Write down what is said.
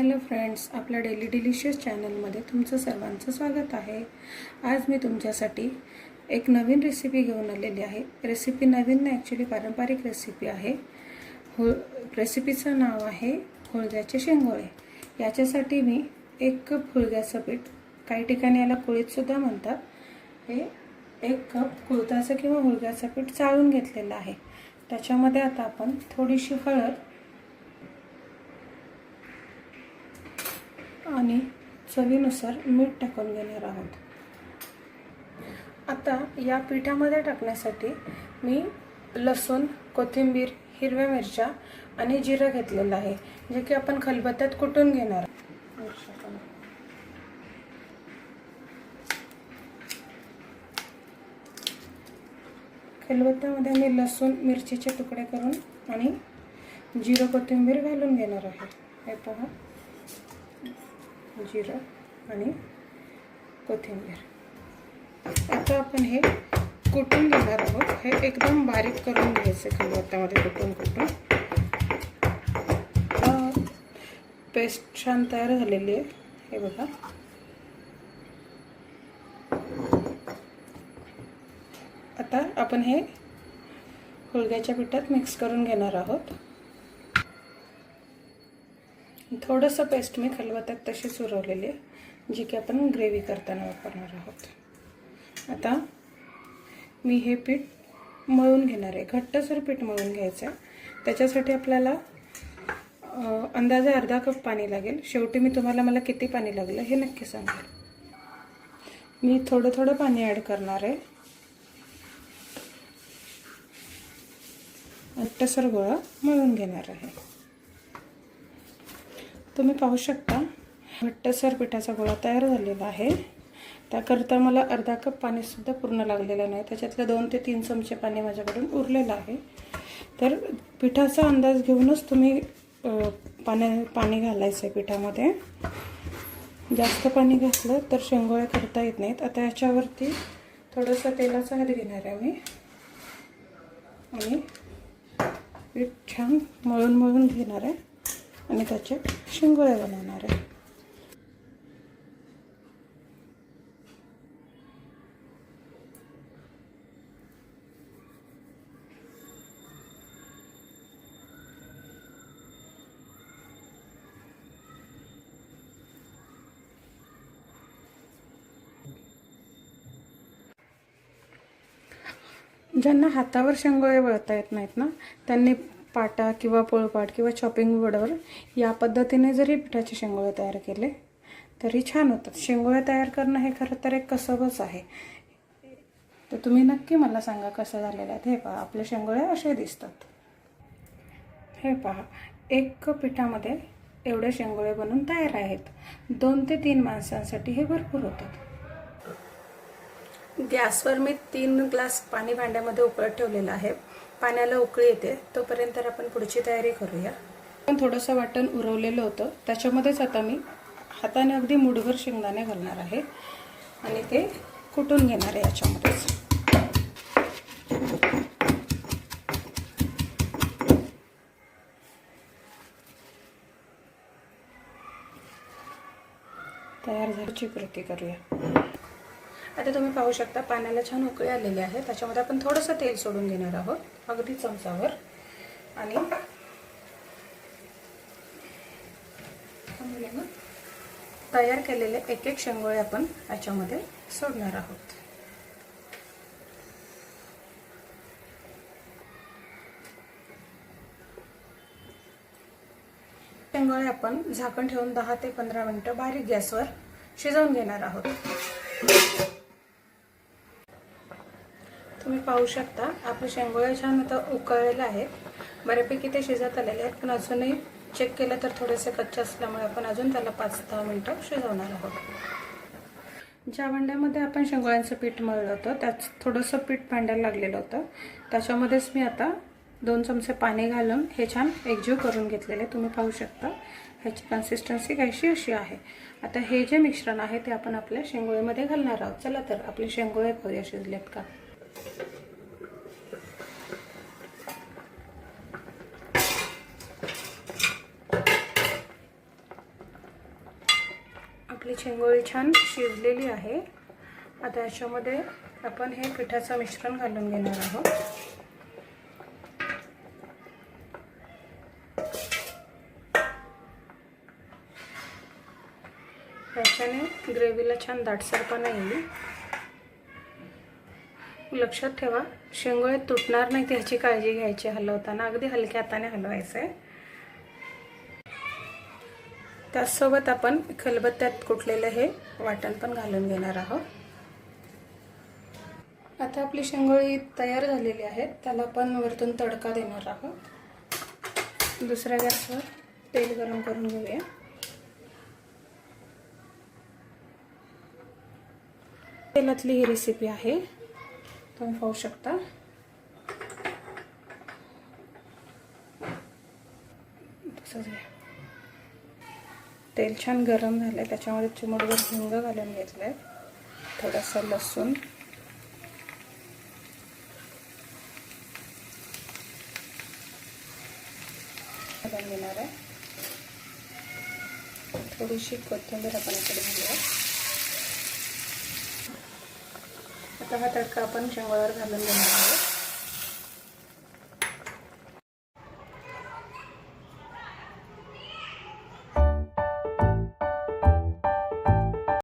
Hello friends, आपल्या daily delicious चॅनलमध्ये तुमचं सर्वांचं स्वागत आहे। आज मी तुमच्यासाठी एक नवीन रेसिपी घेऊन आलेली आहे। रेसिपी नवीन नाही, ॲक्च्युली पारंपरिक रेसिपी आहे। रेसिपीचं नाव आहे हुळग्याचे शेंगोळे। याच्यासाठी मी 1 कप हुळग्याचं पीठ, काही ठिकाणी याला कुळीतसुद्धा म्हणतात, हे 1 कप कुळथाचं किंवा हुळग्याचं पीठ चाळून घेतलेलं आहे। त्याच्यामध्ये आता आपण थोडीशी हळद आणि चवीनुसार मीठ टाकून घेणार आहोत। आता या पिठामध्ये टाकण्यासाठी मी लसूण, कोथिंबीर, हिरव्या मिरच्या आणि जिरं घेतलेलं आहे, जे की आपण खलबत्त्यात कुटून घेणार। खलबत्त्यामध्ये मी लसूण, मिरचीचे तुकडे करून आणि जिरं, कोथिंबीर घालून घेणार आहे। हे पहा, जिरं आणि कोथिंबीर। आता आपण हे कुटून घेणार आहोत। हे एकदम बारीक करून घ्यायचे खलबत्त्यामध्ये कुटून पेस्ट छान तयार झालेली आहे। हे बघा, आता आपण हे हुळग्याच्या पिठात मिक्स करून घेणार आहोत। थोडंसं पेस्ट मी खलबत्त्यात तशीच उरवलेली आहे, जी की आपण ग्रेव्ही करताना वापरणार आहोत। आता मी हे पीठ मळून घेणार आहे। घट्टसर पीठ मळून घ्यायचं आहे। त्याच्यासाठी आपल्याला अंदाजे अर्धा कप पाणी लागेल। शेवटी मी तुम्हाला मला किती पाणी लागलं हे नक्की सांगेल। मी थोडं पाणी ॲड करणार आहे। घट्टसर गोळा मळून घेणार आहे। तुम्ही पाहू शकता, घट्टसर पिठाचा गोळा तयार झालेला आहे। त्याकरता मला अर्धा कप पाणीसुद्धा पूर्ण लागलेलं नाही, त्याच्यातलं 2 ते 3 चमचे पाणी माझ्याकडून उरलेलं आहे। तर पिठाचा अंदाज घेऊनच तुम्ही पाणी घालायचं आहे पिठामध्ये। जास्त पाणी घातलं तर शेंगोळे करता येत नाहीत। आता याच्यावरती थोडंसं तेलाचा हात घेणार आहे मी आणि पीठ छान मळून घेणार आहे आणि त्याचे शेंगोळे बनवणार आहे। ज्यांना हातावर शेंगोळे वळता येत नाहीत ना, त्यांनी पाटा किंवा पोळपाट किंवा चॉपिंग बोर्डवर या पद्धतीने जरी पिठाचे शेंगोळे तयार केले तरी छान होतात। शेंगोळे तयार करणं हे खरं तर एक कसबच आहे। तर तुम्ही नक्की मला सांगा कसं झालेलं आहे। हे पहा, आपले शेंगोळे असे दिसतात। हे पहा, 1 कप पिठामध्ये एवढे शेंगोळे बनून तयार आहेत। 2 ते 3 माणसांसाठी हे भरपूर होतात। गॅसवर मी 3 ग्लास पाणी भांड्यामध्ये उकळत ठेवलेलं आहे। पाण्याला उकळी येते तोपर्यंत आपण पुढची तयारी करूया। पण थोडंसं वाटण उरवलेलं होतं, त्याच्यामध्येच आता मी हाताने अगदी मुठभर शेंगदाणे घालणार आहे आणि ते कुटून घेणार आहे याच्यामध्येच। तयार झाल्याची कृती करूया। आता तुम्ही पाहू शकता, पाण्याला छान उकळी आलेली आहे। त्याच्यामध्ये आपण थोडंसं तेल सोडून घेणार आहोत, अगदी चमचावर, आणि तयार केलेले एक शेंगोळे आपण याच्यामध्ये सोडणार आहोत। शेंगोळे आपण झाकण ठेवून 10 ते 15 मिनिटं बारीक गॅसवर शिजवून घेणार आहोत। तुम्ही पाहू शकता, आपले शेंगोळे छान आता उकळलेले आहेत, बऱ्यापैकी ते शिजत आलेले आहेत। पण अजूनही चेक केलं तर थोडेसे कच्चे असल्यामुळे आपण अजून त्याला 5-10 मिनिटं शिजवणार आहोत। ज्या भांड्यामध्ये आपण शेंगोळ्यांचं पीठ मळलं होतं त्यात थोडंसं पीठ भांड्याला लागलेलं होतं, त्याच्यामध्येच मी आता 2 चमचे पाणी घालून हे छान एकजीव करून घेतलेले। तुम्ही पाहू शकता, ह्याची कन्सिस्टन्सी काहीशी अशी आहे। आता हे जे मिश्रण आहे ते आपण आपल्या शेंगोळ्यामध्ये घालणार आहोत। चला तर आपले शेंगोळे पाहूया शिजलेत का। शेंगोळी छान शिजलेली आहे. आता याच्यामध्ये आपण हे पिठाचं मिश्रण घालून घेणार आहोत. याच्याने ग्रेव्हीला छान दाटसरपणा येईल. लक्षात ठेवा, शेंगोळे तुटणार नाही याची काळजी घ्यायची. हलवताना अगदी हलक्या हाताने हलवायचं आहे. त्याचसोबत आपण खलबत्त्यात कुटलेलं हे वाटण पण घालून घेणार आहोत. आता आपली शेंगोळी तयार झालेली आहे. त्याला आपण वरतून तडका देणार आहोत. दुसऱ्या गॅसवर तेल गरम करून घेऊया. तेलातली ही रेसिपी आहे, तुम्ही पाहू शकता. तेल छान गरम झालंय. त्याच्यामध्ये चिमूटभर हिंग घालून घेतलंय. थोडासा लसूण, घालून घेणार आहे. थोडीशी कोथिंबीर आपण इकडे घालूया. आता हा तडका आपण शेंगोळ्यावर घालून घेणार आहोत.